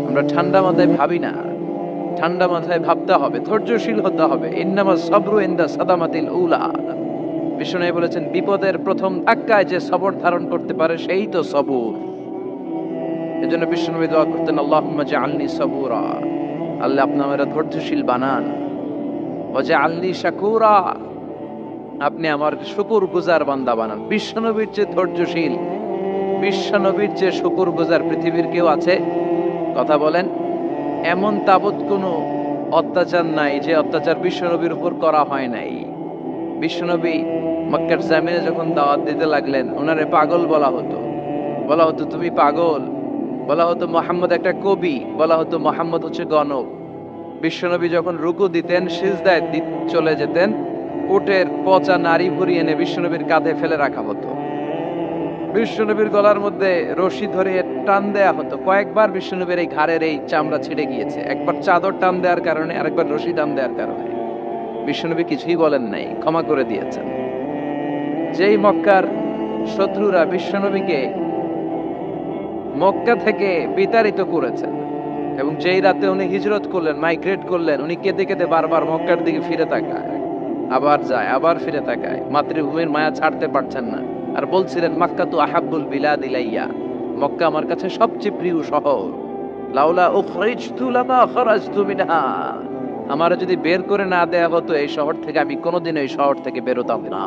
আমরা ঠান্ডা মাথায় ভাবি না, ঠান্ডা মাথায় ভাবতে হবে, ধৈর্যশীল হতে হবে। ইন্নামাস সাবরু ইনদা সাদামাতিল উলা। বিষ্ণু বলেছেন, বিপদের প্রথম ধাক্কায় যে সবর ধারণ করতে পারে সেই তো সবুর। এজন্য বিষ্ণু দোয়া করতেন, আল্লাহুম্মা জাআলনি সাবুরা, আল্লাহ আপনি আমাকে ধৈর্যশীল বানান। ওয়া জাআলনি শাকুরা, আপনি আমার শুকরগুজার বান্দা বানান। বিশ্বনবীর যে ধৈর্যশীল, বিশ্বনবীর যে শুকরগুজার পৃথিবীর কেউ আছে? কথা বলেন। এমন তাবৎ কোনো অত্যাচার নাই যে অত্যাচার বিশ্বনবীর উপর করা হয় নাই। বিশ্বনবী মক্কার জামিনে যখন দাওয়াত দিতে লাগলেন, ওনারে পাগল বলা হতো, বলা হতো তুমি পাগল, বলা হতো মুহাম্মদ একটা কবি, বলা হতো মুহাম্মদ হচ্ছে গণক। বিশ্বনবী যখন রুকু দিতেন, সিজদায় চলে যেতেন, উটের পচা নারী ভুরি এনে বিশ্বনবীর কাঁধে ফেলে রাখা হতো। বিশ্বনবীর গলার মধ্যে রশি ধরে টান দেয়া হতো। কয়েকবার বিশ্বনবীর এই ঘাড়ের এই চামড়া ছিঁড়ে গিয়েছে, একবার চাদর টান দেওয়ার কারণে, আরেকবার রশি টান দেওয়ার কারণে। বিশ্বনবী কিছুই বলেন নাই, ক্ষমা করে দিয়েছেন। যেই মক্কার শত্রুরা বিশ্বনবীকে মক্কা থেকে বিতাড়িত করেছেন, এবং যেই রাতে উনি হিজরত করলেন, মাইগ্রেট করলেন, উনি কেঁদে কেঁদে বারবার মক্কার দিকে ফিরে তাকায়, আবার যায়, আবার ফিরে তাকায়, মাতৃভূমির মায়া ছাড়তে পারছেন না। আর বলছিলেন, মক্কা তু আহাব্বুল বিলাদ ইলাইয়া, মক্কা আমার কাছে সবচেয়ে প্রিয় শহর। লাউলা উখরিজতু লামা খরাজতু মিনহা, আমারে যদি বের করে না দেয়া হতো এই শহর থেকে, আমি কোনোদিন এই শহর থেকে বেরোতাম না।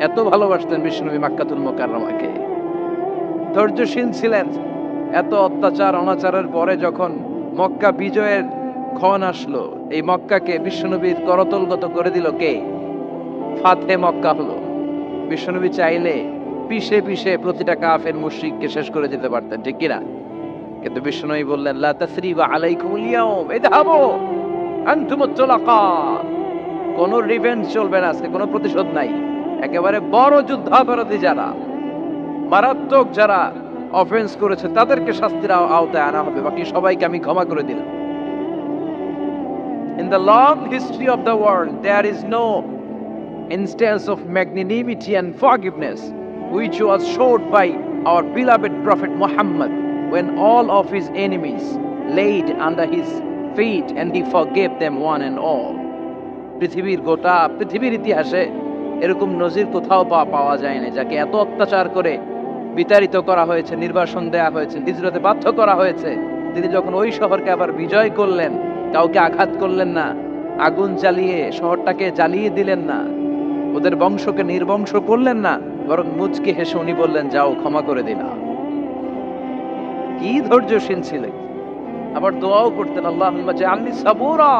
এত ভালোবাসতেন বিশ্বনবী মক্কাতুল মুকাররমাকে। ধৈর্যশীল ছিলেন। এত অত্যাচার অনাচারের পরে যখন মক্কা বিজয়ের ক্ষণ আসলো, এই মক্কাকে বিশ্বনবীর করতলগত করে দিল কে? ফাতে মক্কা হলো। বিশ্বনবী চাইলে পিষে পিষে প্রতিটা কাফের মুশরিককে শেষ করে দিতে পারতেন, ঠিক কিনা? কিন্তু বিশ্বনবী বললেন, লা তাসরিবা আলাইকুমুল ইয়াউম ইযহাবু আনতুমুত তুলাকা, কোনো রিভেঞ্জ চলবে না আজকে, কোনো প্রতিশোধ নাই। একেবারে বড় যুদ্ধাপরাধী যারা, মারাত্মক যারা অফেন্স করেছে, তাদেরকে শাস্তির আওতায় আনা হবে, বাকি সবাইকে আমি ক্ষমা করে দিলাম। In the long history of the world, there is no instance of magnanimity and forgiveness which was showed by our beloved Prophet Muhammad when all of his enemies laid under his feet and he forgave them one and all. পৃথিবীর ইতিহাসে এরকম নজির কোথাও পাওয়া যায় না, যাকে এত অত্যাচার করে বিতাড়িত করা হয়েছে, নির্বাসন দেয়া হয়েছে, হিজরতে বাধ্য করা হয়েছে। তিনি যখন ওই শহরকে আবার বিজয় করলেন, কাউকে আঘাত করলেন না, আগুন জ্বালিয়ে শহরটাকে জ্বালিয়ে দিলেন না, ওদের বংশকে নির্বংশ করলেন না, বরং মুচকি হেসে উনি বললেন, যাও ক্ষমা করে দিলাম। কি ধৈর্যশীল ছিলেন। আবার দোয়াও করতেন, আল্লাহুম্মা জাআলনি সাবুরা,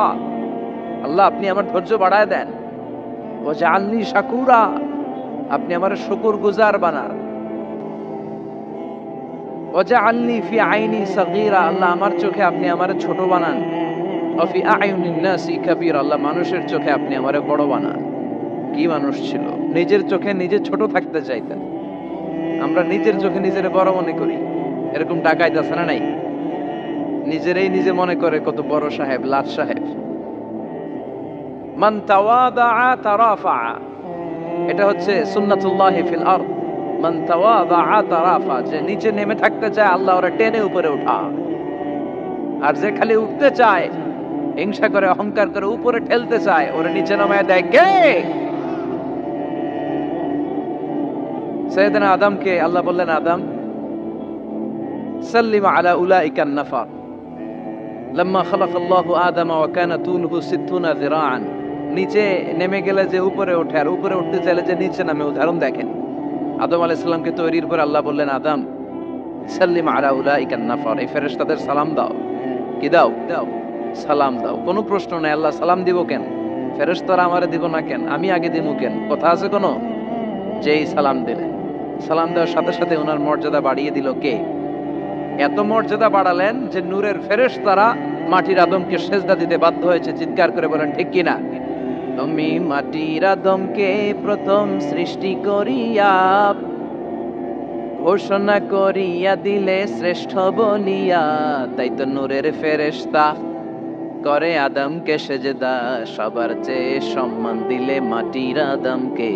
আল্লাহ আপনি আমার ধৈর্য বাড়ায় দেন। ওয়া জাআলনি শাকুরা, আপনি আমার শুকরগুজার বানান। ওয়া জাআলনি ফি আইনি সাগীরা, আল্লাহ আমার চোখে আপনি আমারে ছোট বানান। ওয়া ফি আয়ুনিন নাসি কাবীরা, আল্লাহ মানুষের চোখে আপনি আমারে বড় বানান। কি মানুষ ছিল, নিজের চোখে নিজে ছোট থাকতে চাইতেন। আমরা নিজের চোখে নিজের বড় মনে করি। এরকম ডাকাইত আছে না নাই? নিজেরাই নিজে মনে করে কত বড় সাহেব, লাট সাহেব। মান তাওয়াদা তারাফা, এটা হচ্ছে সুন্নাতুল্লাহি ফিল আরদ। মান তাওয়াদা তারাফা, যে নিচে নেমে থাকতে চায় আল্লাহ ওরা টেনে উপরে উঠা, আর যে খালি উঠতে চায়, হিংসা করে অহংকার করে উপরে ঠেলতে চায়, ওরা নিচে নামায় দেয় কে? সাইয়েদনা আদমকে আল্লাহ বললেন, আদম সাল্লিম আলা উলাইকান নাফার লাম্মা খালাকাল্লাহু আদামা ওয়া কানা তুলহু 60 যিরাআন। নিচে নেমে গেলে যে উপরে ওঠে, আর উপরে উঠতে চাইলে যে নিচে নামে, উদাহরণ দেখেন। আদম আলাইহিস সালামকে তৈরির পর আল্লাহ বললেন, আদম সাল্লিম আলা উলাইকান নাফার, এই ফেরেশতাদের সালাম দাও। কি দাও? দাও, সালাম দাও। কোনো প্রশ্ন নাই, আল্লাহ সালাম দিব কেন? ফেরেশতারা আমারে দিব না কেন? আমি আগে দিব কেন? কথা আছে কোনো? যেই সালাম দিলেন, সালাম দেওয়ার সাথে সাথে ওনার মর্যাদা বাড়িয়ে দিল কে? এত মর্যাদা বাড়ালেন যে নূরের ফেরেশতারা মাটির আদমকে সেজদা দিতে বাধ্য হয়েছে। চিৎকার করে বলেন ঠিক কিনা? তুমি মাটির আদমকে প্রথম সৃষ্টি করিয়া ঘোষণা করিয়া দিলে শ্রেষ্ঠ বলিয়া, তাই তো নূরের ফেরেশতা করে আদমকে সেজদা, সবার চেয়ে সম্মান দিলে মাটির আদমকে।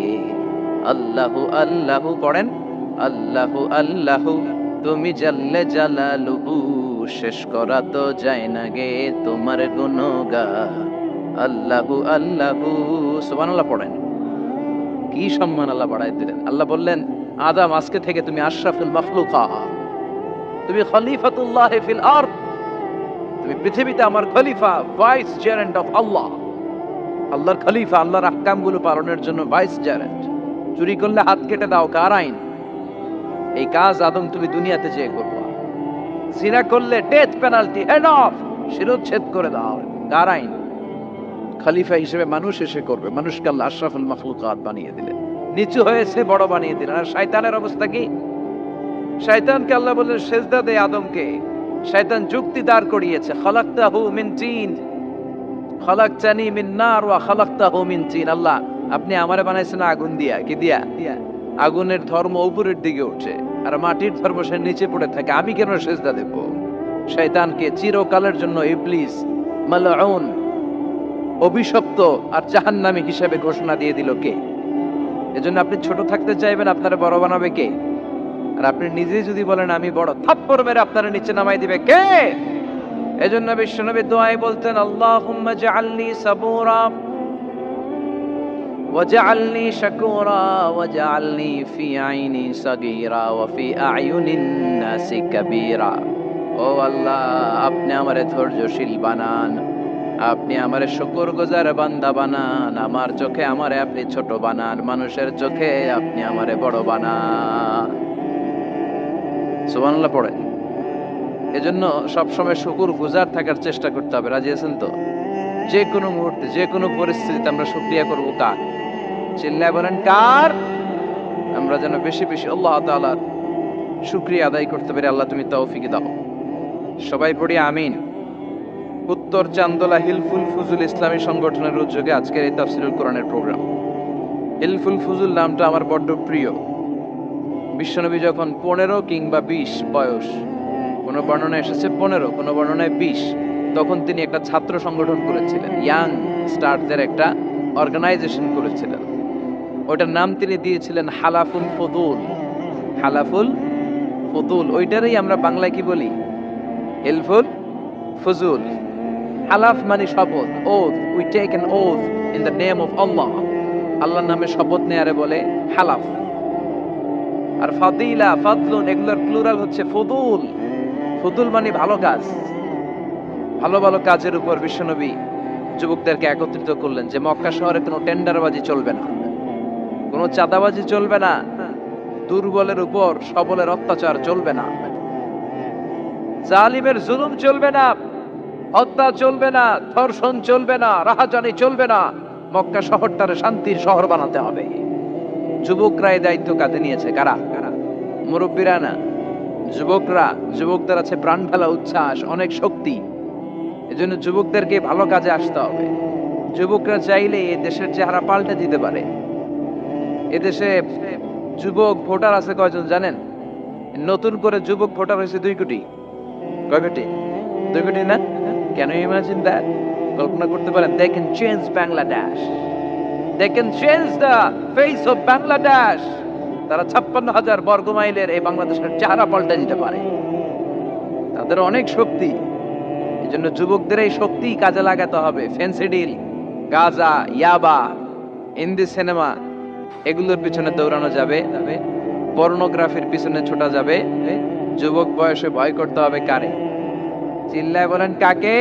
আল্লাহু আল্লাহু পড়েন, আল্লাহু আল্লাহু তুমি জাল্লে জালালুহু। শেষ করা তো যায় না গে তোমার গুণগান। আল্লাহু আল্লাহু সুবহানাল্লাহ পড়েন। কি সম্মান আল্লাহ বাড়াই দিলেন। আল্লাহ বললেন, আদম আজকে থেকে তুমি আশরাফুল মাখলুকাত, তুমি খলিফাতুল্লাহ ফিল আরদ, তুমি পৃথিবীতে আমার খলিফা, ভাইস চেয়ারেন্ট অফ আল্লাহ। আল্লাহর খলিফা, আল্লাহর আহকামগুলো পালনের জন্য ভাইস চেয়ারেন্ট। চুরি করলে হাত কেটে দাও, কার আইন? এই কাজ আদম তুমি দুনিয়াতে যেয়ে করবা। জিনা করলে ডেথ পেনাল্টি, হেড অফ, শিরোচ্ছেদ করে দাও, কার আইন? খলিফা হিসেবে মানুষ এসে করবে। মানুষকে আল্লাহ আশরাফুল মাখলুকাত বানিয়ে দিলেন, নিচু হয়েছে বড় বানিয়ে দিলেন। আর শয়তানের অবস্থা কি? শয়তানকে আল্লাহ বললেন সেজদা দে আদমকে। শয়তান যুক্তি দাঁড় করিয়েছে, খালাকতাহু মিন তিন খালাকতানি মিন নার ওয়া খালাকতাহু মিন তিন। আল্লাহ আপনি আমারে বানাইছেন আগুন দিয়া, কি দিয়া? আগুনের ধর্ম উপরের দিকে ওঠে আর মাটির ধর্ম সে নিচে পড়ে থাকে, আমি কেন সেজদা দেব? শয়তানকে চিরকালের জন্য ইবলিস মালউন, অভিশপ্ত আর জাহান্নামী হিসেবে ঘোষণা দিয়ে দিল কে? এজন্য আপনি ছোট থাকতে চাইবেন, আপনারা বড় বানাবে কে? আর আপনি নিজেই যদি বলেন আমি বড়, থাপ্পড় মেরে আপনারা নিচে নামাই দিবে কে? এজন্য বিশ্বনবী দোয়ায় বলতেন, আল্লাহুম্মা জাআলনি সাবুরা ওয়াজআলনি শাকুরা ওয়াজআলনি ফি আইনি সাগীরা ওয়া ফি আ'য়ুনিন নাসি কাবীরা। ও আল্লাহ, আপনি আমারে ধৈর্যশীল বানান, আপনি আমারে শুকরগুজার বান্দা বানান, আমার চোখে আমারে আপনি ছোট বানান, মানুষের চোখে আপনি আমারে বড় বানান। সুবহানাল্লাহ পড়েন। এজন্য সবসময় শুকরগুজার থাকার চেষ্টা করতে হবে। রাজি আছেন তো? যে কোনো মুহূর্তে, যে কোনো পরিস্থিতিতে আমরা শুকরিয়া করব কার? চিল্লায় বলেন কার? আমরা যেন বেশি বেশি আল্লাহ তাআলার শুকরিয়া আদায় করতে পারি। আল্লাহ তুমি তৌফিক দাও। সবাই পড়ি আমিন। উত্তর চান্দোলা হিলফুল ফুজুল ইসলামী সংগঠনের উদ্যোগে আজকের এই তাফসীরুল কোরআনের প্রোগ্রাম। হিলফুল ফুজুল নামটা আমার বড্ড প্রিয়। বিশ্বনবী যখন 15 কিংবা 20 বয়স, কোনো বর্ণনায় এসেছে 15, কোনো বর্ণনায় 20, তখন তিনি একটা ছাত্র সংগঠন করেছিলেন, ইয়াং স্টারদের একটা অর্গানাইজেশন করেছিলেন। ওইটার নাম তিনি দিয়েছিলেন হালাফুল ফুদুল। হালাফুল ফুদুল, ওইটারই আমরা বাংলায় কি বলি? হিলফুল ফুজুল। হালাফ মানে শপথ, oath, we take an oath in the name of Allah. আল্লাহর নামে শপথ নেয়ারে বলে হালাফ। আর ফাদিলা, ফাদলুন, এগুলোর প্লুরাল হচ্ছে ফুদুল। ফুদুল মানে ভালো কাজ। ভালো ভালো কাজের উপর বিশ্বনবী যুবকদেরকে একত্রিত করলেন যে মক্কা শহরে কোনো টেন্ডারবাজি চলবে না, কোনো চাঁদাবাজি চলবে না, দুর্বলের উপর সবলের অত্যাচার চলবে না, জালিমের জুলুম চলবে না, হত্যা চলবে না, ধর্ষণ চলবে না, রাহাজানি চলবে না। মক্কা শহরটারে শান্তির শহর বানাতে হবে। যুবকরা এই দায়িত্ব কাঁধে নিয়েছে। কারা? মুরব্বীরা না, যুবকরা। যুবকদের আছে প্রাণ ঢালা উচ্ছ্বাস, অনেক শক্তি। এজন্য যুবকদেরকে ভালো কাজে আসতে হবে। যুবকরা চাইলে এই দেশের চেহারা পাল্টে দিতে পারে। এদেশে যুবক ভোটার আছে কয়জন জানেন? নতুন করে যুবক ভোটার হয়েছে 2 কোটি। কয় কোটি? 2 কোটি না? Can you imagine that? কল্পনা করতে পারেন? They can change Bangladesh. They can change the face of Bangladesh. তারা 56,000 বর্গ মাইলের এই বাংলাদেশের চেহারা পাল্টে দিতে পারে। তাদের অনেক শক্তি। এজন্য যুবকদের এই শক্তি কাজে লাগাতে হবে। ফেন্সিডিল, গাঁজা, ইয়াবা, হিন্দি সিনেমা, এগুলোর পিছনে দৌড়ানো যাবে, পর্নোগ্রাফির পিছনে ছোটা যাবে। যুবক বয়সে ভয় করতে হবে কারে? চিল্লায় বলেন কাকে?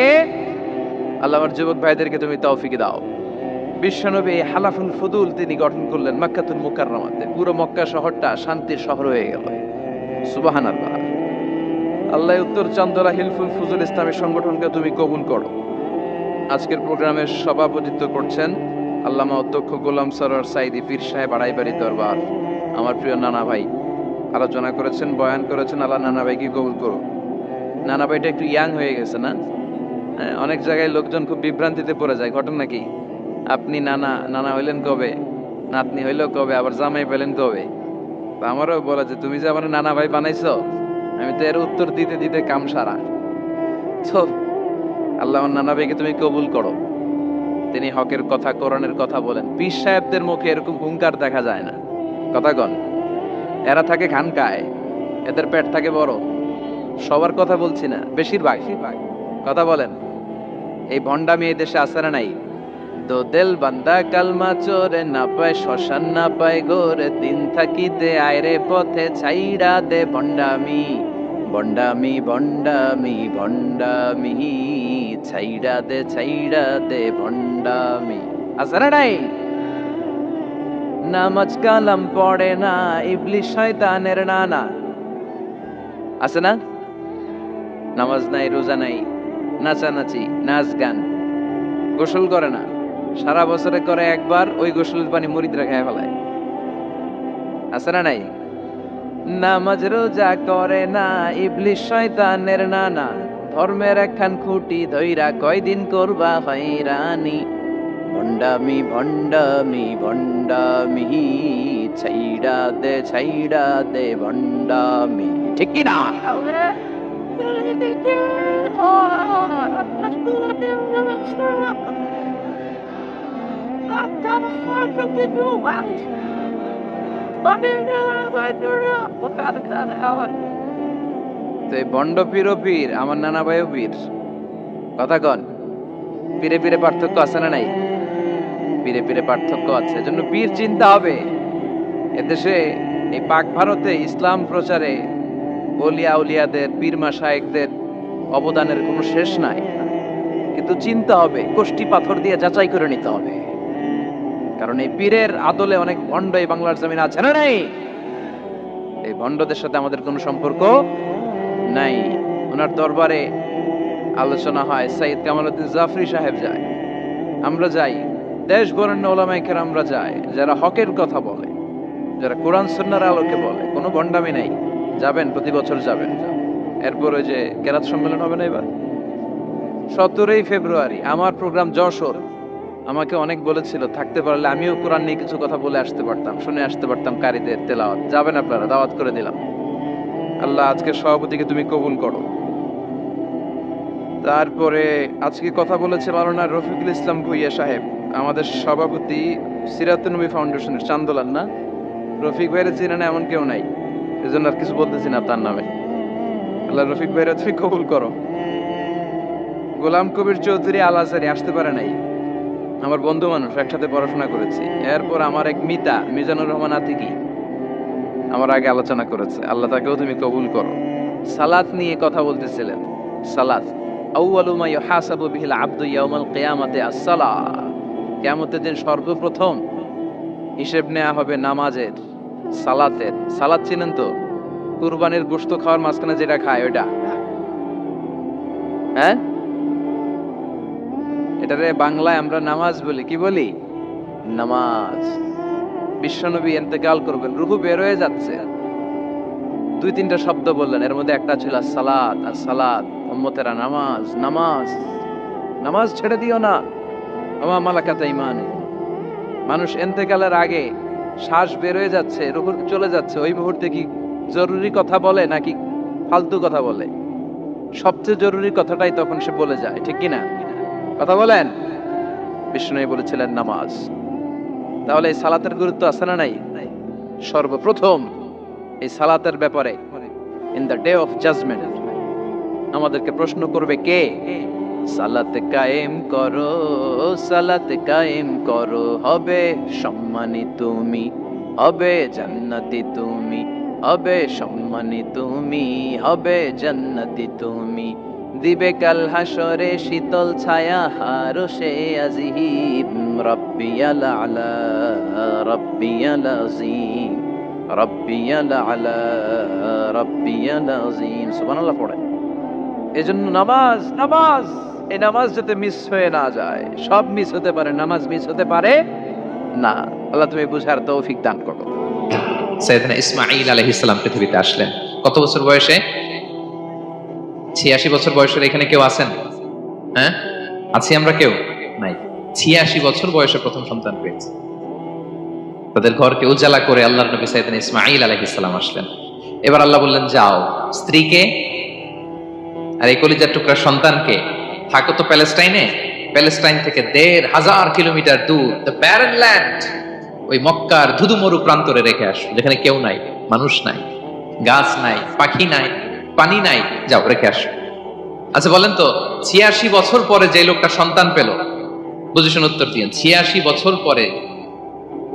আল্লাহ আমার যুবক ভাইদেরকে তুমি তৌফিক দাও। বিশ্বনবী হালাফুল ফুদুল তিনি গঠন করলেন মক্কাতুল মুকাররমাতে। পুরো মক্কা শহরটা শান্তির শহর হয়ে গেল। সুবহানাল্লাহ। আল্লাহ উত্তর চান্দোলা হিলফুল ফুজুল ইসলামী সংগঠনকে তুমি কবুল করো। আজকের প্রোগ্রামের সভাপতিত্ব করছেন আল্লামা অধ্যক্ষ গোলাম সরোয়ার সাইদি পীর সাহেব, আড়াইবাড়ি দরবার। আমার প্রিয় নানা ভাই আলোচনা করেছেন, বয়ান করেছেন। আল্লাহ নানা ভাইকে কবুল করো। নানা ভাইটা একটু ইয়াং হয়ে গেছে না? অনেক জায়গায় লোকজন খুব বিভ্রান্তিতে পড়ে যায়। ঘটনা কি? আপনি নানা হইলেন কবে, নাতনি হইল কবে, আবার জামাই পেলেন কবে? আমারও বলা যে তুমি যে আমার নানা ভাই বানাইছো, আমি তো এর উত্তর দিতে দিতে কাম সারা। তো আল্লাহ নানা ভাইকে তুমি কবুল করো। তিনি হকের কথা, কোরআনের কথা বলেন। পীর সাহেবদের মুখে এরকম হুঙ্কার দেখা যায় না। কথা কন। এরা থাকে খানকায়, এদের পেট থাকে বড়। সবার কথা বলছি না, বেশিরভাগ কথা বলেন। এই ভণ্ডামি এই দেশে আছে না নাই? দো দেল বান্দা কালমা চোরে, না পায় শ্মশান না পায় গোরে, দিন থাকিতে আয়রে পথে ছাইড়া দে ভণ্ডামি, ভণ্ডামি ভণ্ডামি ভণ্ডামি, ছাইড়া দে ভণ্ডামি। আছে না নাই? নামাজ কালাম পড়ে না, ইবলিশ শয়তানের নানা। আছে না? নামাজ নাই, রোজা নাই, নাচানাচি, নাচ গান, গোসল করে না, সারা বছরে করে একবার, ওই গোসলের পানি মুরিদরা খেয়ে ফেলায়। আছে না নাই? নামাজ রোজা করে না, ইবলিশ শয়তানের নানা, ধর্মের একখান খুঁটি ধইরা কয়দিন করবা হয়রানি, ভণ্ডামি ভণ্ডামি ভণ্ডামি, ছাইড়া দে ভণ্ডামি। ঠিক কি না? তো এই ভণ্ড পীর ও পীর, আমার নানা ভাইও পীর। কথা কন, পীরে পীরে পার্থক্য আছে না নাই? পীরে পীরে পার্থক্য আছে, এজন্য পীর চিন্তা হবে। এদেশে এই পাক ভারতে ইসলাম প্রচারে ওলিয়া উলিয়াদের, পীর মাশায়েখদের অবদানের কোনো শেষ নাই, কিন্তু চিন্তা হবে, কোষ্টি পাথর দিয়ে যাচাই করে নিতে হবে। কারণ এই পীরের আদলে অনেক ভণ্ড এই বাংলার জমিন আছে না নাই? এই ভণ্ডদের সাথে আমাদের কোনো সম্পর্ক নাই। ওনার দরবারে আলোচনা হয়, সাইয়্যিদ কামালউদ্দিন জাফরি সাহেব যায়, আমরা যাই, দেশ বরেণ্য ওলামায়ে কেরামরা যায়, যারা হকের কথা বলে, যারা কোরআন সুন্নাহর আলোকে বলে, কোনো ভণ্ডামি নাই। যাবেন, প্রতি বছর যাবেন। এরপর ওই যে কেরাত সম্মেলন হবে না এবার 17ই ফেব্রুয়ারি, আমার প্রোগ্রাম যশোর। আমাকে অনেক বলেছিল থাকতে পারলে আমিও কোরআন নিয়ে কিছু কথা বলে আসতে পারতাম, শুনে আসতে পারতাম কারীদের তেলাওয়াত। যাবেন আপনারা, দাওয়াত করে দিলাম। আল্লাহ আজকে সভাপতিকে তুমি কবুল করো। তারপরে আজকে কথা বলেছে মাওলানা রফিকুল ইসলাম ভুইয়া সাহেব, আমাদের সভাপতি সিরাতুন নবী ফাউন্ডেশনের চান্দোলার। না, রফিক ভাইয়ের চিনেন এমন কেউ নাই, এজন্য আর কিছু বলতেছি না তার নামে। আল্লাহ রফিক ভাইয়ের তুমি কবুল করো। গোলাম কবির চৌধুরী আল আজহারি আসতে পারে নাই, আমার বন্ধু মানুষ, একসাথে পড়াশোনা করেছি। এরপর আমার এক মিতা মিজানুর রহমান আতিকি আমার আগে আলোচনা করেছে, আল্লাহ তাকেও তুমি কবুল করো। সালাত নিয়ে কথা বলতেছিলেন। সালাত আউয়ালু মা ইউহাসাবু বিহিল আবদু ইয়াউমাল কিয়ামাতি আস-সালাহ, কিয়ামতের দিন সর্বপ্রথম হিসেব নেওয়া হবে নামাজের, সালাতের। সালাত চিনেন তো? কুরবানির গোশত খাওয়ার মাঝখানে যেটা খায় ওইটা, হ্যাঁ, এটারে বাংলায় আমরা নামাজ বলি। কি বলি? নামাজ। বিশ্বনবী ইন্তেকাল করবেন, রূহ বের হয়ে যাচ্ছে, 2-3টা শব্দ বললেন, এর মধ্যে একটা ছিল সালাত। আর সালাত, উম্মতেরা নামাজ, নামাজ, নামাজ ছেড়ে দিও না, আমা মালাকাত ঈমান। মানুষ ইন্তেকালের আগে শ্বাস বের হয়ে যাচ্ছে, রূহ চলে যাচ্ছে, ওই মুহূর্তে কি জরুরি কথা বলে নাকি ফালতু কথা বলে? সবচেয়ে জরুরি কথাটাই তখন সে বলে যায়, ঠিক কি না? কথা বলেন। বিষ্ণু বলেছিলেন নামাজ। তাহলে এই সালাতের গুরুত্ব আছে না নাই? সর্বপ্রথম এই সালাতের ব্যাপারে in the day of judgement আমাদেরকে প্রশ্ন করবে কে? সালাত কায়েম করো, সালাত কায়েম করো, হবে সম্মানী তুমি, হবে জান্নাতি তুমি, হবে সম্মানী তুমি, হবে জান্নাতি তুমি, দিবে কাল হাসরে শীতল ছায়া হারশে আজিম, রাব্বিয়াল আলা রাব্বিয়াল আযীম, রাব্বিয়াল আলা রাব্বিয়াল আযীম। সুবহানাল্লাহ পড়ে। এজন্য নামাজ, নামাজ, এই নামাজ যাতে মিস হয়ে না যায়। সব মিস হতে পারে, নামাজ মিস হতে পারে না। আল্লাহ তুমি বুঝার তৌফিক দান করো। সাইয়েদনা ইসমাঈল আলাইহিস সালাম পৃথিবীতে আসলেন কত বছর বয়সে? 86 বছর বয়সের এখানে কেউ আছেন? হ্যাঁ, আছি আমরা? কেউ নাই। 86 বছর বয়সে প্রথম সন্তান পেয়েছে। তাদের ঘরকে উজালা করে আল্লাহর নবী সাইয়েদনা ইসমাঈল আলাইহিস সালাম আসলেন। এবার আল্লাহ বললেন, যাও স্ত্রীকে আর এই কলিজার টুকরা সন্তানকে, থাকো তো প্যালেস্টাইনে, প্যালেস্টাইন থেকে 1,500 কিলোমিটার দূর, দ্য ব্যারেন ল্যান্ড, ওই মক্কার ধুধুমরু প্রান্তরে রেখে আসো, যেখানে কেউ নাই, মানুষ নাই, গাছ নাই, পাখি নাই, পানি নাই, যাও রেখে আসো। আচ্ছা বলেন তো 86 বছর পরে যে লোকটা সন্তান পেল, বুঝে শুনে উত্তর দিন, 86 বছর পরে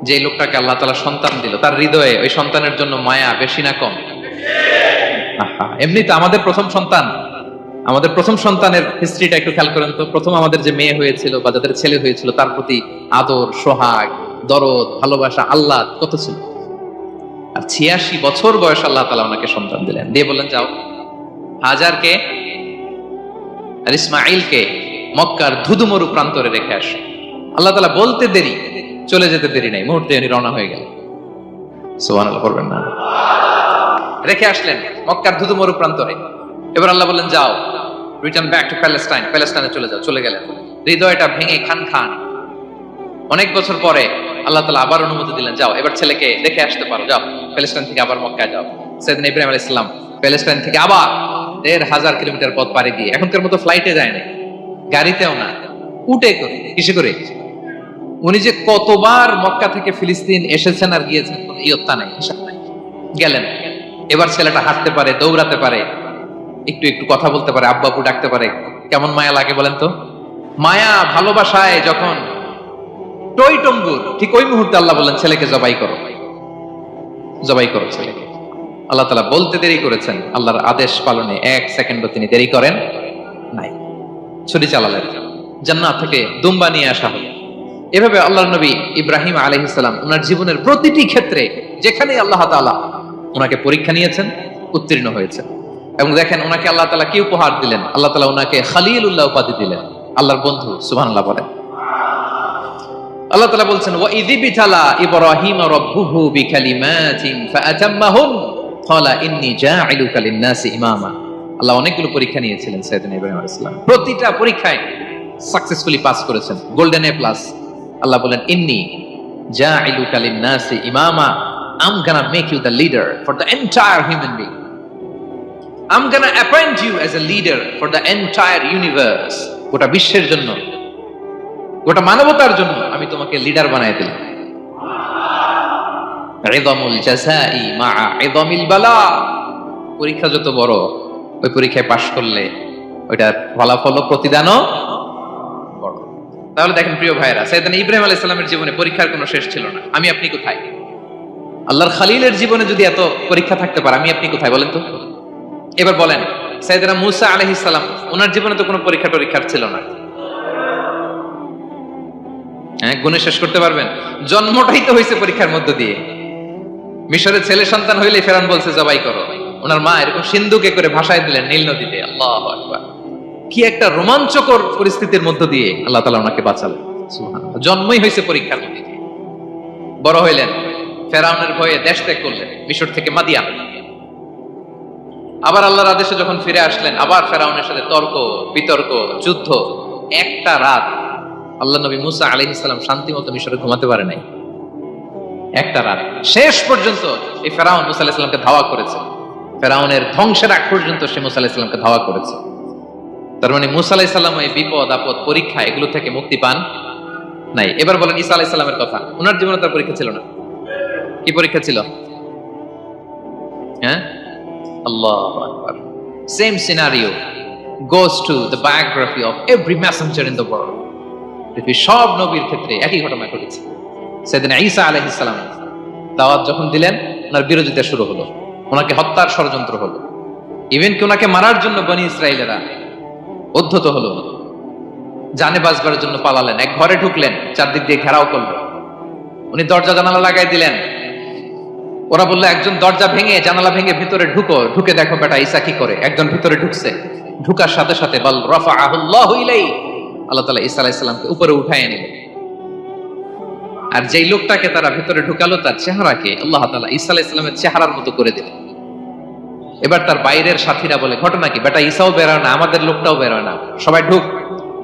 যে লোকটাকে আল্লাহ তাআলা সন্তান দিল, তার হৃদয়ে ওই সন্তানের জন্য মায়া বেশি না কম? এমনি তো আমাদের প্রথম সন্তানের হিস্ট্রিটা একটু খেয়াল করেন তো। প্রথম আমাদের যে মেয়ে হয়েছিল বা যাদের ছেলে হয়েছিল, তার প্রতি আদর, সোহাগ, দরদ, ভালোবাসা, আল্লাহ কত ছিল। আর 86 বছর বয়স আল্লাহ তাআলা ওনাকে সন্তান দিলেন, দিয়ে বললেন যাও হাজারকে আর ইসমাইলকে মক্কার ধুধুমরু প্রান্তরে রেখে আসো। আল্লাহ তাআলা বলতে দেরি, চলে যেতে দেরি নাই, মুহূর্তে উনি রওনা হয়ে গেলেন। সুবহানাল্লাহ পড়বেন না? রেখে আসলেন মক্কার ধুধুমরু প্রান্তরে। এবার আল্লাহ বললেন যাও, রিটার্ন ব্যাক টু প্যালেস্টাইন, প্যালেস্টাইনে চলে যাও। চলে গেলেন, হৃদয়টা ভেঙে খান খান। অনেক বছর পরে আল্লাহ তাআলা আবার অনুমতি দিলেন, যাও এবার ছেলেকে দেখে আসতে পারো, যাও প্যালেস্টাইন থেকে আবার মক্কায় যাও। সাইয়েদনা ইব্রাহিম আলাইহিস সালাম প্যালেস্টাইন থেকে আবার 1500 কিলোমিটার পথ পাড়ি দিয়ে, এখনকার মতো ফ্লাইটে যায় না, গাড়িতেও না, উটে করে, কিসে করে। উনি যে কতবার মক্কা থেকে ফিলিস্তিন এসেছেন আর গিয়েছেন কোনো ইয়ত্তা নাই, হিসাব নাই। গেলেন, এবার ছেলেটা হাঁটতে পারে, দৌড়াতে পারে, একটু একটু কথা বলতে পারে, আব্বু আব্বু ডাকতে পারে। কেমন মায়া লাগে বলেন তো। মায়া ভালোবাসায় যখন টইটম্বুর, ঠিক ওই মুহূর্তে আল্লাহ বললেন ছেলেকে জবাই করো, জবাই করো ছেলেকে। আল্লাহ তাআলা বলতে দেরি করেছেন, আল্লাহর আদেশ পালনে 1 সেকেন্ডও তিনি দেরি করেন নাই। ছুরি চালালেন, জান্নাত থেকে দুম্বা নিয়ে আসা হলো। এভাবে আল্লাহর নবী ইব্রাহিম আলাইহিস সালাম ওনার জীবনের প্রতিটি ক্ষেত্রে যেখানে আল্লাহ তাআলা ওনাকে পরীক্ষা নিয়েছেন, উত্তীর্ণ হয়েছেন। এবং দেখেন ওনাকে আল্লাহ তাআলা কি উপহার দিলেন, আল্লাহ তাআলা ওনাকে খলিলুল্লাহ উপাধি দিলেন, আল্লাহর বন্ধু। সুবহানাল্লাহ বলেন। আল্লাহ তাআলা বলছেন ওয়া ইযিবতালা ইব্রাহিম রাব্বুহু বিকালিমাতিন ফাআতাম্মাহুন ক্বালা ইন্নী জাঈলুকা লিন-নাসি ইমামা। আল্লাহ অনেকগুলো পরীক্ষা নিয়েছিলেন সাইয়েদনা ইব্রাহিম আলাইহিস সালাম, প্রতিটা পরীক্ষায় সাকসেসফুলি পাস করেছেন, গোল্ডেন এ প্লাস। আল্লাহ বলেন ইন্নী জাঈলুকা লিন-নাসি ইমামা, I'm gonna make you the leader for the entire human being. I'm gonna appoint you as a leader for the entire universe. গোটা বিশ্বের জন্য, গোটা মানবতার জন্য আমি তোমাকে লিডার বানায় দিলাম। ইযামুল জাযাই মা'a ইযামিল বালা। পরীক্ষা যত বড়, ওই পরীক্ষায় পাশ করলে ওইটার ফলাফল ও প্রতিদানও বড়। তাহলে দেখেন প্রিয় ভাইরা, সাইয়েদনা ইব্রাহিম আলাইহিস সালামের জীবনে পরীক্ষার কোনো শেষ ছিল না। আমি আপনি কোথায়? আল্লাহর খলিলের জীবনে যদি এত পরীক্ষা থাকতে পারে, আমি আপনি কোথায় বলেন তো? এবার বলেন সাইয়েদনা মূসা আলাইহিস সালাম, ওনার জীবনে তো কোনো পরীক্ষার ছিল না। হ্যাঁ, গুণে শেষ করতে পারবেন? জন্মটাই তো হয়েছে পরীক্ষার মধ্য দিয়ে। মিশরের ছেলে সন্তান হইলে ফেরাউন বলছে জবাই করো, ওনার মা এরকম সিন্ধুকে করে ভাসায় দিলেন নীল নদীতে। আল্লাহু আকবার, কি একটা রোমাঞ্চকর পরিস্থিতির মধ্য দিয়ে আল্লাহ তাআলা ওনাকে বাঁচালেন। সুবহানাল্লাহ, জন্মই হয়েছে পরীক্ষার মধ্যে দিয়ে। বড় হইলেন, ফেরাউনের ভয়ে দেশ ত্যাগ করলেন, মিশর থেকে মাদিয়ান। আবার আল্লাহর আদেশে যখন ফিরে আসলেন, আবার ফেরাউনের সাথে তর্ক বিতর্ক, যুদ্ধ। একটা রাত আল্লাহ নবী মুসা আলাইহিস সালাম শান্তি মতো মিশরে ঘুমাতে পারে নাই। একটা রাত শেষ পর্যন্ত এই ফেরাউন মুসা আলাইহিস সালামকে ধাওয়া করেছে। ফেরাউনের ধ্বংসের আগ পর্যন্ত সে মুসা আলাইহিস সালামকে ধাওয়া করেছে। তার মানে মুসা আলাইহিস সালাম এই বিপদ আপদ পরীক্ষা এগুলো থেকে মুক্তি পান নাই। এবার বলেন ঈসা আলাইহিস সালামের কথা, ওনার জীবনে তার পরীক্ষা ছিল না? কি পরীক্ষা ছিল? হ্যাঁ, আল্লাহু আকবার। Same scenario goes to the biography of every messenger in the world. পৃথিবীর সব নবীর ক্ষেত্রে একই ঘটনা ঘটেছে। সাইয়েদনা ঈসা আলাইহিস সালাম দাওয়াত যখন দিলেন, ওনার বিরোধিতা শুরু হলো, ওনাকে হত্যার ষড়যন্ত্র হলো। ইভেন কি ওনাকে মারার জন্য বনি ইসরাইলেরা উদ্ধত হলো, জানে বাঁচবার জন্য পালালেন। এক ঘরে ঢুকলেন, চারদিক দিয়ে ঘেরাও করলো। উনি দরজা জানালা লাগাই দিলেন। ওরা বললো একজন দরজা ভেঙে জানালা ভেঙে ভিতরে ঢুকো, ঢুকে দেখো বেটা ঈসা কি করে। একজন ভিতরে ঢুকছে, ঢুকার সাথে সাথে বল রাফাআহুল্লাহু ইলাইহি, আল্লাহ তাআলা ঈসা আলাইহিস সালামকে উপরে উঠায় নিলেন। আর যেই লোকটাকে তারা ভিতরে ঢুকালো, তার চেহারাকে আল্লাহ তাআলা ঈসা আলাইহিস সালামের চেহারার মতো করে দিলেন। এবার তার বাইরের সাথীরা বলে ঘটনা কি, বেটা ঈসাও বেরোয় না, আমাদের লোকটাও বেরোয় না, সবাই ঢুক।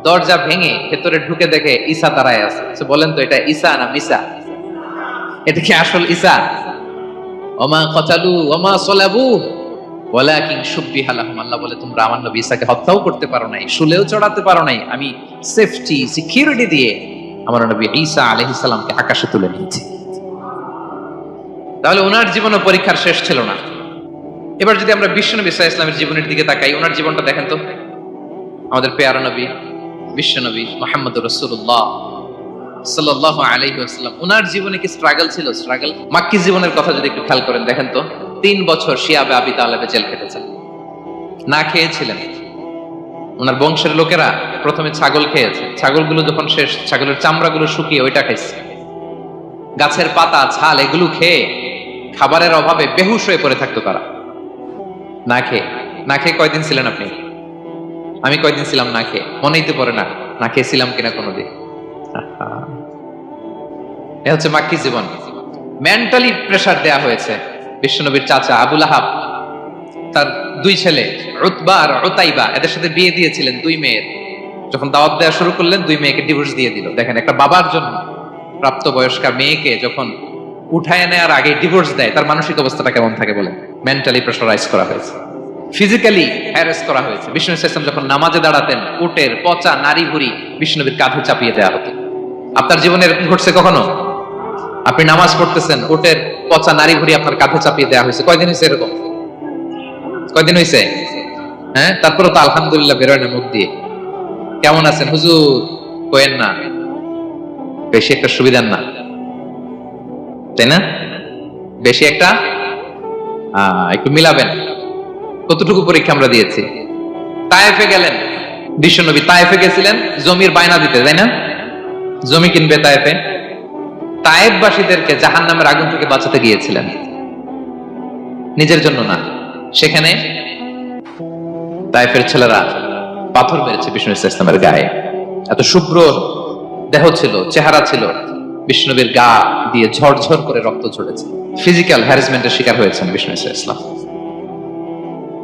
দরজা ভেঙে ভেতরে ঢুকে দেখে ঈসা দাঁড়ায় আছে। বলেন তো এটা ঈসা না মিসা? এটা কি আসল ঈসা? ওমা কতালু ওমা সলাবু ওয়ালাকিন শুব্বিহা লাহুম। আল্লাহ বলে তোমরা আমার নবী ঈসাকে হত্যাও করতে পারো নাই, শুলেও চড়াতে পারো নাই, আমি সেফটি সিকিউরিটি দিয়ে আমার নবী ঈসা আলাইহিস সালামকে আকাশে তুলে নিয়েছি। তাহলে ওনার জীবনে পরীক্ষার শেষ ছিল না। এবার যদি আমরা বিশ্বনবী সাল্লাল্লাহু আলাইহি ওয়াসাল্লামের জীবনের দিকে তাকাই, ওনার জীবনটা দেখেন তো, আমাদের পেয়ারা নবী বিশ্বনবী মুহাম্মদুর রাসূলুল্লাহ সাল্লাল্লাহু আলাইহি ওয়াসাল্লাম, ওনার জীবনে কি স্ট্রাগল ছিল? স্ট্রাগল। মাক্কি জীবনের কথা যদি একটু খেয়াল করেন, দেখেন তো 3 বছর শিয়াবে আবি তালেবে জেল কেটেছেন, না খেয়েছিলেন। ওনার বংশের লোকেরা প্রথমে ছাগল খেয়েছে, ছাগলগুলো যখন শেষ, ছাগলের চামড়াগুলো শুকিয়ে ওইটা খাইছে। গাছের পাতা ছাল এগুলো খেয়ে খাবারের অভাবে বেহুশ হয়ে পড়ে থাকতো তারা, না খেয়ে। না খেয়ে কয়দিন ছিলেন আপনি? আমি কয়দিন ছিলাম না খেয়ে? মনেই তো পড়ে না, না খেয়েছিলাম কিনা কোনোদিন। এ হচ্ছে মাক্কি জীবন। মেন্টালি প্রেসার দেয়া হয়েছে। বিশ্বনবীর চাচা আবুল আহাব তার 2 ছেলে উতবা আর উতাইবা, এদের সাথে বিয়ে দিয়েছিলেন 2 মেয়ের। যখন দাওয়াত দেওয়া শুরু করলেন, 2 মেয়েকে ডিভোর্স দিয়ে দিল। দেখেন, একটা বাবার জন্য প্রাপ্তবয়স্কা মেয়েকে যখন উঠায় নেওয়ার আগে ডিভোর্স দেয়, তার মানসিক অবস্থাটা কেমন থাকে বলেন? মেন্টালি প্রেসারাইজ করা হয়েছে, ফিজিক্যালি হ্যারাস করা হয়েছে। বিষ্ণু ইসলাম যখন নামাজে দাঁড়াতেন, উটের পচা নারী ভুড়ি বিষ্ণুনবীর কাঁধে চাপিয়ে দেওয়া হতো। আপনার জীবনে এরকম ঘটছে কখনো? আপনি নামাজ পড়তেছেন, উটের পচা নারী ভুড়ি আপনার কাঁধে চাপিয়ে দেওয়া হয়েছে? কয়দিন হয়েছে এরকম? কয়দিন হয়েছে? হ্যাঁ, তারপরে তো আলহামদুলিল্লাহ বেরোয় না মুখ দিয়ে। কেমন আছেন হুজুর? কোয়েন না, বেশি একটা সুবিধার না, তাই না? বেশি একটা একটু মিলাবেন। কতটুকু পরীক্ষা আমরা দিয়েছি। তায়েফে গেলেন বিশ্বনবী, তায়েফে গেছিলেন জমির বায়না দিতে, তাই না? জমি কিনবে তায়েফে। তায়েফবাসীদেরকে জাহান্নামের আগুন থেকে বাঁচাতে গিয়েছিলেন, নিজের জন্য না। সেখানে তায়েফের ছেলেরা পাথর মেরেছে বিষ্ণু ইসলামের গায়ে। এত শুভ্র দেহ ছিল, চেহারা ছিল, বিষ্ণুবীর গা দিয়ে ঝরঝর করে রক্ত ঝরেছে। ফিজিক্যাল হ্যারাসমেন্টের শিকার হয়েছেন বিষ্ণু ইসলাম।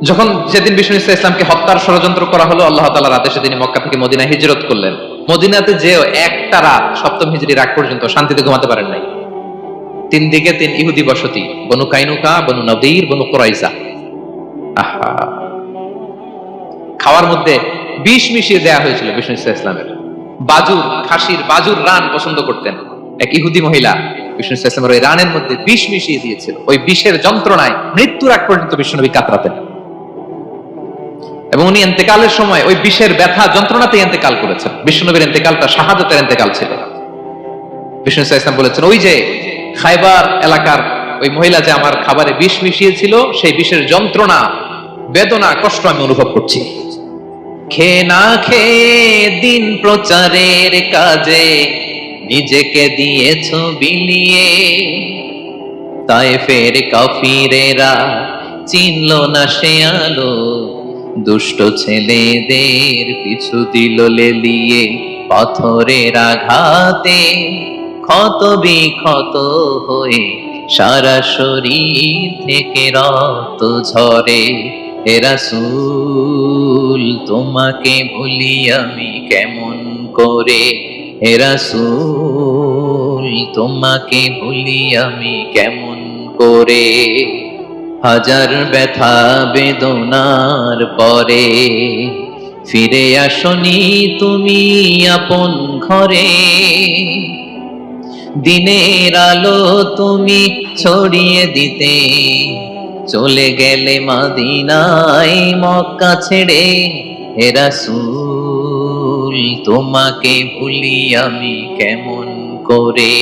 যখন যেদিন বিষ্ণু ইসলামকে হত্যার ষড়যন্ত্র করা হলো, আল্লাহ তাআলার আদেশে তিনি মক্কা থেকে মদিনায় হিজরত করলেন। মদিনাতে যেও একটা রাত, 7ম হিজরির আগ পর্যন্ত শান্তিতে ঘুমাতে পারেন নাই। 3 দিকে 3 ইহুদি বসতি, বনু কাইনুকা, বনু নদীর, বনু কুরাইজা। আহা, খাওয়ার মধ্যে বিষ মিশিয়ে দেয়া হয়েছিল বিষ্ণু ইসলামের। বাজুর, খাসির বাজুর রান পছন্দ করতেন এক ইহুদি মহিলা, বিষ্ণু ইসলামের ওই রানের মধ্যে বিষ মিশিয়ে দিয়েছিল। ওই বিষের যন্ত্রণায় মৃত্যুর আগ পর্যন্ত বিষ্ণুনবী কাতরাতেন, এবং উনি ইন্তেকালের সময় ওই বিষের ব্যথা যন্ত্রণাতে ইন্তেকাল করেছেন। বিষ্ণুনবীর ইন্তেকালটা শাহাদাতের ইন্তেকাল ছিল। বিষ্ণু ইসলাম বলেছেন, ওই যে খায়বার এলাকার ওই মহিলা যে আমার খাবারে বিষ মিশিয়েছিল, সেই বিষের যন্ত্রণা, বেদনা, কষ্ট আমি অনুভব করছি। খেয়ে না খেয়ে দিন প্রচারের কাজে নিজেকে দিয়েছ বিলিয়ে, তায়েফের কাফিরেরা চিনল না সে আলো, দুষ্ট ছেলেদের পিছু দিল লেলিয়ে, পাথরের আঘাতে ক্ষত বিক্ষত হয়ে সারা শরীর থেকে রক্ত ঝরে। হে রাসূল তোমাকে ভুলি আমি কেমন করে, হে রাসূল তোমাকে ভুলি আমি কেমন করে। হাজার ব্যথা বেদনার পরে ফিরে আসনি তুমি আপন ঘরে, দিনের আলো তুমি ছড়িয়ে দিতে চলে গেলে মদিনায় মক্কা ছেড়ে। হে রাসূল তোমাকে ভুলি আমি কেমন করে,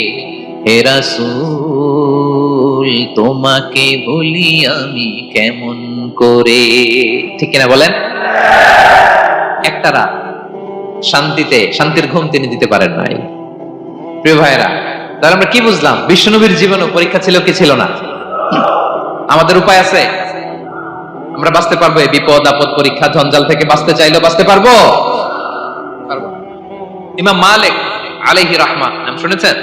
হে রাসূল তোমাকে ভুলি আমি কেমন করে। ঠিক কিনা বলেন? একটা রাত শান্তিতে, শান্তির ঘুম তিনি দিতে পারেন নাই। প্রিয় ভাইরা, তাহলে আমরা কি বুঝলাম? বিশ্বনবীর জীবনে পরীক্ষা ছিল কি ছিল না? আমাদের উপায় আছে? আমরা বাঁচতে পারবো এই বিপদ আপদ পরীক্ষা ঝঞ্ঝাল থেকে? বাঁচতে চাইলেও বাঁচতে পারবো? ইমাম মালিক আলাইহি রাহমাত নাম শুনেছেন?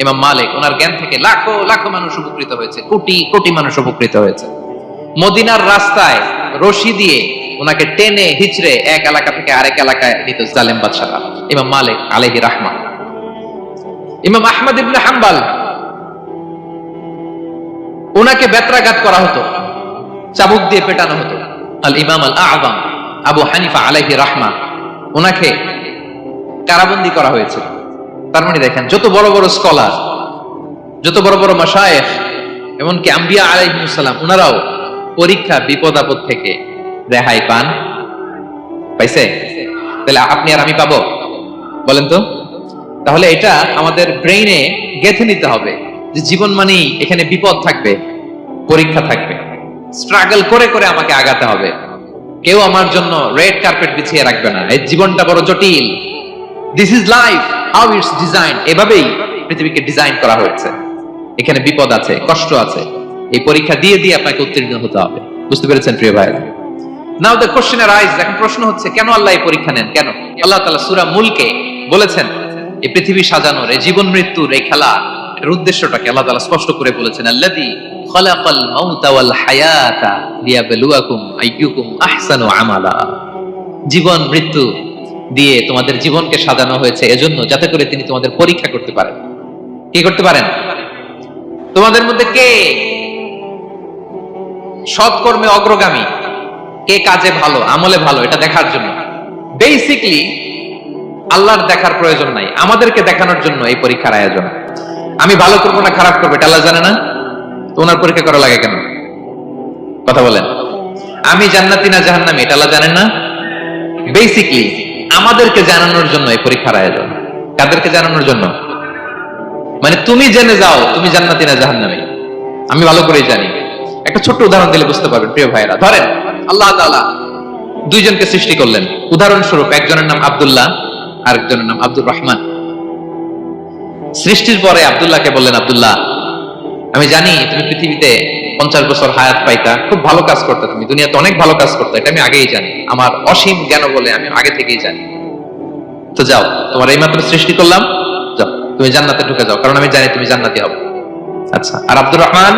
ইমাম মালিক, ওনার জ্ঞান থেকে লাখো লাখো মানুষ উপকৃত হয়েছে, কোটি কোটি মানুষ উপকৃত হয়েছে। মদিনার রাস্তায় রশি দিয়ে ওনাকে টেনে হিচড়ে এক এলাকা থেকে আরেক এলাকায় নিত জালেম বাদশারা। ইমাম মালিক আলাইহি রাহমাত। ইমাম আহমদ ইবনে হাম্বল, ওনাকে বেত্রাঘাত করা হতো, চাবুক দিয়ে পেটানো হতো। আল ইমাম আল আযম আবু হানিফা আলাইহি রাহমা, ওনাকে কারাবন্দী করা হয়েছিল। তার মানে দেখেন, যত বড় বড় স্কলার, যত বড় বড় মাশায়েখ, এমনকি আম্বিয়া আলাইহিস সালাম, ওনারাও পরীক্ষা বিপদ আপদ থেকে রেহাই পান? পাইছে? তাহলে আপনি আর আমি পাবো? বলেন তো। তাহলে এটা আমাদের ব্রেইনে গেঁথে নিতে হবে যে জীবন মানেই এখানে বিপদ থাকবে, পরীক্ষা থাকবে, স্ট্রাগল করে করে আমাকে আগাতে হবে। কেউ আমার জন্য রেড কার্পেট বিছিয়ে রাখবে না। এই জীবনটা বড় জটিল। This is life, how it's design. এভাবেই পৃথিবীকে ডিজাইন করা হয়েছে। এখানে বিপদ আছে, কষ্ট আছে। এই পরীক্ষা দিয়ে দিয়ে আপনাকে উত্তীর্ণ হতে হবে। বুঝতে পেরেছেন প্রিয় ভাই? নাও দ্য কোশ্চেন আরাইজ, এখন প্রশ্ন হচ্ছে কেন আল্লাহ এই পরীক্ষা নেন? কেন আল্লাহ তাআলা সূরা মুলকে বলেছেন এই পৃথিবী সাজানোর, এই জীবন মৃত্যুর এই খেলা, এর উদ্দেশ্যটাকে আল্লাহ তাআলা স্পষ্ট করে বলেছেন, আল্লাযী খালাকাল মাউতা ওয়াল হায়াতা লিয়াবলুয়াকুম আইয়ুকুম আহসানু আমালা। জীবন মৃত্যু দিয়ে তোমাদের জীবনকে সাজানো হয়েছে এজন্য যাতে করে তিনি তোমাদের পরীক্ষা করতে পারেন। কি করতে পারেন? তোমাদের মধ্যে কে সৎকর্মে অগ্রগামী, কে কাজে ভালো, আমলে ভালো, এটা দেখার জন্য। বেসিকলি আল্লাহর দেখার প্রয়োজন নাই, আমাদেরকে দেখানোর জন্য এই পরীক্ষার আয়োজন। আমি ভালো করবো না খারাপ করবো এটা আল্লাহ জানে না? তো ওনার পরীক্ষা করা লাগে কেন? কথা বলেন। আমি জান্নাতি না জাহান্নামী এটা আল্লাহ জানেন না? বেসিকলি আমাদেরকে জানানোর জন্য এই পরীক্ষার আয়োজন। কাদেরকে জানানোর জন্য? মানে তুমি জেনে যাও তুমি জান্নাতি না জাহান্নামী। আমি ভালো করেই জানি। একটা ছোট্ট উদাহরণ দিলে বুঝতে পারবেন প্রিয় ভাইরা। ধরেন আল্লাহ তাআলা দুইজনকে সৃষ্টি করলেন। উদাহরণস্বরূপ একজনের নাম আব্দুল্লাহ, আরেকজনের নাম আব্দুর রহমান। সৃষ্টির পরে আব্দুল্লাহকে বললেন, আব্দুল্লাহ আমি জানি তুমি পৃথিবীতে 50 বছর হায়াত পাইতা, খুব ভালো কাজ করতে, তুমি দুনিয়াতে অনেক ভালো কাজ করতে, এটা আমি আগেই জানি। আমার অসীম জ্ঞান বলে আমি আগে থেকেই জানি। তো যাও, তোমার এইমাত্র সৃষ্টি করলাম, যাও তুমি জান্নাতে ঢুকে যাও, কারণ আমি জানি তুমি জান্নাতি হবে। আচ্ছা, আর আব্দুর রহমান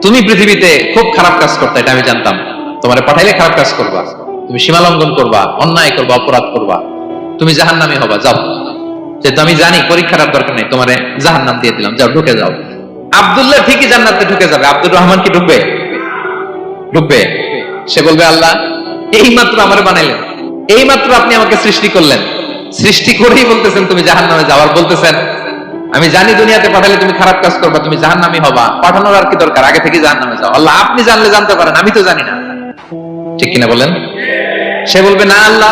তুমি পৃথিবীতে খুব খারাপ কাজ করতে, এটা আমি জানতাম। তোমার পাঠাইলে খারাপ কাজ করবা, তুমি সীমা লঙ্ঘন করবা, অন্যায় করবা, অপরাধ করবা, তুমি জাহান্নামী হবা, যাও। যেহেতু আমি জানি পরীক্ষার আর দরকার নেই, তোমারে জাহান্নাম দিয়ে দিলাম, যাও ঢুকে যাও। আব্দুল্লাহ ঠিকই জান্নাতে ঢুকে যাবে, আব্দুর রহমান কি ঢুকবে? ঢুকবে। সে বলবে, আল্লাহ এইমাত্র আমারে বানাইলেন, এইমাত্র আপনি আমাকে সৃষ্টি করলেন, সৃষ্টি করেই বলতেছেন তুমি জাহান্নামে যাও, আর বলতেছেন আমি জানি দুনিয়াতে পাঠালে তুমি খারাপ কাজ করবা, তুমি জাহান্নামী হবা, পাঠানোর আর কি দরকার, আগে থেকে জাহান্নামে যাও। আল্লাহ আপনি জানলে জানতে পারেন, আমি তো জানি না। ঠিক কিনা বলেন? সে বলবে, না আল্লাহ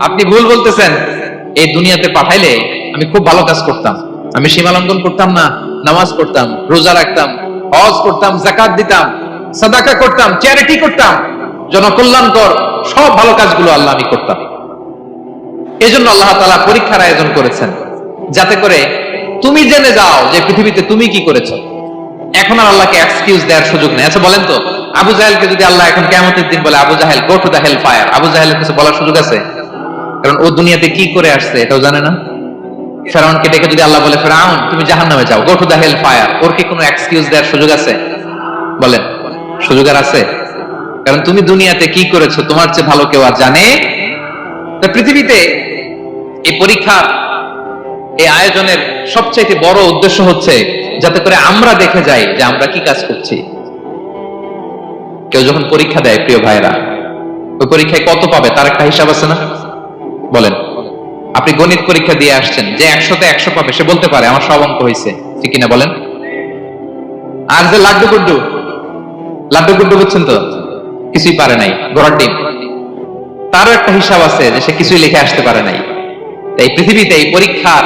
আপনি ভুল বলতেছেন, এই দুনিয়াতে পাঠাইলে আমি খুব ভালো কাজ করতাম, আমি সীমা লঙ্ঘন করতাম না, নামাজ পড়তাম, রোজা রাখতাম, হজ করতাম, যাকাত দিতাম, সাদাকা করতাম, চ্যারিটি করতাম, জনকল্যাণকর সব ভালো কাজগুলো আল্লাহ আমি করতাম। এজন্য আল্লাহ তাআলা পরীক্ষার আয়োজন করেছেন, যাতে করে তুমি জেনে যাও যে পৃথিবীতে তুমি কি করেছো। এখন আর আল্লাহকে এক্সকিউজ দেওয়ার সুযোগ নেই। আচ্ছা বলেন তো, আবু জাহেলকে যদি আল্লাহ এখন কিয়ামতের দিন বলে, Abu Jahl go to the hell fire, Abu জাহেলের কিছু বলার সুযোগ আছে? কারণ ও দুনিয়াতে কি করে আসছে এটাও জানে না। ফেরাউনকে ডেকে যদি আল্লাহ বলে, ফেরাউন তুমি জাহান্নামে যাও, go to the hell fire, ওর কি কোনো এক্সকিউজ দেওয়ার সুযোগ আছে? বলেন, সুযোগ আর আছে? কারণ তুমি দুনিয়াতে কি করেছো তোমার চেয়ে ভালো কেউ আর জানে। পৃথিবীতে এই পরীক্ষার এই আয়োজনের সবচেয়ে বড় উদ্দেশ্য হচ্ছে যাতে করে আমরা দেখে যাই যে আমরা কি কাজ করছি। কেউ যখন পরীক্ষা দেয় প্রিয় ভাইরা, ওই পরীক্ষায় কত পাবে তার একটা হিসাব আছে না? বলেন, আপনি গণিত পরীক্ষা দিয়ে আসছেন, যে 100তে 100 পাবে সে বলতে পারে আমার সব অঙ্ক হয়েছে, ঠিক কিনা বলেন? আর যে লাড্ডু গুড্ডু, লাড্ডু গুড্ডু বুঝছেন তো, কিছুই পারে নাই, ঘোড়ার ডিম, তারও একটা হিসাব আছে যে সে কিছুই লিখে আসতে পারে নাই। এই পৃথিবীতে এই পরীক্ষার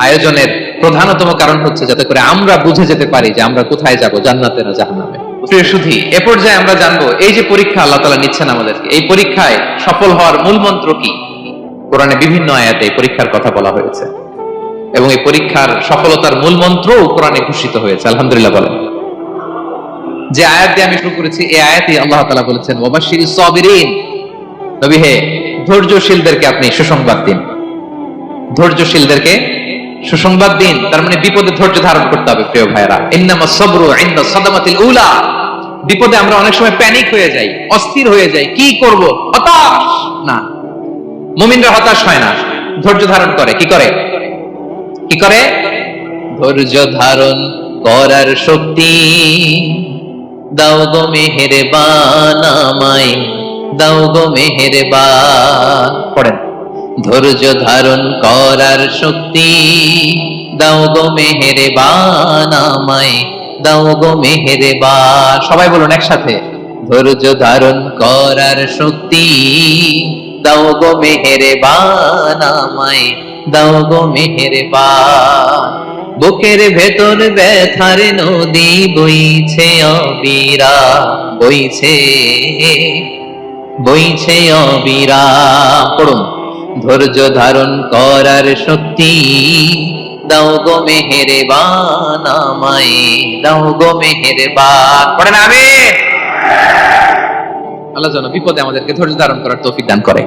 আয়োজনের প্রধানতম কারণ হচ্ছে যাতে করে আমরা বুঝে যেতে পারি যে আমরা কোথায় যাব, জান্নাতে না জাহান্নামে। প্রিয় সুধী, এ পর্যায়ে আমরা জানবো এই যে পরীক্ষা আল্লাহ তাআলা নিচ্ছেন আমাদেরকে, এই পরীক্ষায় সফল হওয়ার মূল মন্ত্র কি। কোরআনে বিভিন্ন আয়াতে এই পরীক্ষার কথা বলা হয়েছে এবং এই পরীক্ষার সফলতার মূল মন্ত্রও কোরআনে ঘোষিত হয়েছে। আলহামদুলিল্লাহ বলেন। যে আয়াত দিয়ে আমি শুরু করেছি এই আয়াতে আল্লাহ তাআলা বলেছেন, ওয়াবাশশিরিস সাবিরিন, নবী হে ধৈর্যশীলদেরকে আপনি সুসংবাদ দিন। ধৈর্যশীলদেরকে সুসংবাদ দিন, তার মানে বিপদে ধৈর্য ধারণ করতে হবে প্রিয় ভাইরা। ইন্নামাস সাবরু ইনদা সাদামাতিল উলা। বিপদে আমরা অনেক সময় প্যানিক হয়ে যাই, অস্থির হয়ে যাই, কি করব, হতাশ না। মুমিনরা হতাশ হয় না, ধৈর্য ধারণ করে। কি করে? কি করে? ধৈর্য ধারণ করার শক্তি দাও গো মেহেরবান আমায়, দাও গো মেহেরবান। পড়েন, ধৈর্য ধারণ করার শক্তি দাও গো মেহেরবান আমায়, দাও গো মেহেরবান। সবাই বলুন একসাথে, ধৈর্য ধারণ করার শক্তি দাও গো মেহেরবান, আমায় দাও গো মেহেরবান। বুকের ভেতর ব্যথার নদী বইছে অবিরাম, বইছে বইছে অবিরাম। পড়ুন, ধৈর্য ধারণ করার শক্তি দাও গো মেহেরবান, আমায় দাও গো মেহেরবান। পড়েন আমিন। আল্লাহ যেন বিপদে আমাদেরকে ধৈর্য ধারণ করার তৌফিক দান করে।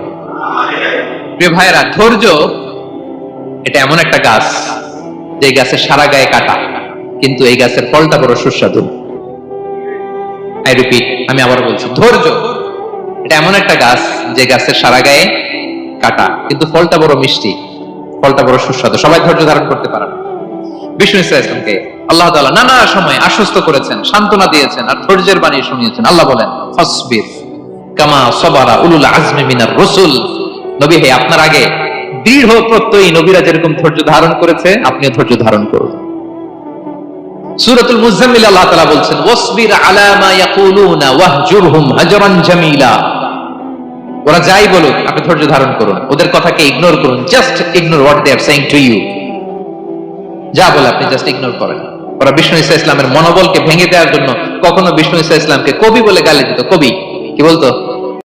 প্রিয় ভাইরা, ধৈর্য এটা এমন একটা গাছ যে গাছের সারা গায়ে কাটা, কিন্তু এই গাছের ফলটা বড় সুস্বাদু। আই রিপিট, আমি আবার বলছি, ধৈর্য এটা এমন একটা গাছ যে গাছের সারা গায়ে কাটা, কিন্তু ফলটা বড় মিষ্টি, ফলটা বড় সুস্বাদু। সবাই ধৈর্য ধারণ করতে পারে না। বিষ্ণু ইসলামকে আল্লাহ তাআলা নানা সময় আশ্বস্ত করেছেন, সান্ত্বনা দিয়েছেন, আর ধৈর্যের বাণী শুনিয়েছেন। আল্লাহ বলেন, ফাসবির কামা সাবারা উলুল আজমি মিনার রাসূল। নবী হে, আপনার আগে দৃঢ় প্রত্যয়ী নবীরা যেরকম ধৈর্য ধারণ করেছে, আপনিও ধৈর্য ধারণ করুন। সূরাতুল মুজাম্মিল আল্লাহ তাআলা বলছেন, ওয়াসবির আলা মা ইয়াকুলুনা ওয়াহজুরহুম হাজরান জামিলা। ওরা যাই বলুক, আপনি ধৈর্য ধারণ করুন, ওদের কথাকে ইগনোর করুন। Just ignore what they are saying to you. যা বলে আপনি জাস্ট ইগনোর করেন। ওরা বিষ্ণু ঈসা ইসলামের মনোবলকে ভেঙে দেওয়ার জন্য কখনো বিষ্ণু ঈসা ইসলামকে কবি বলে গালি দিত। কবি কি বলতো?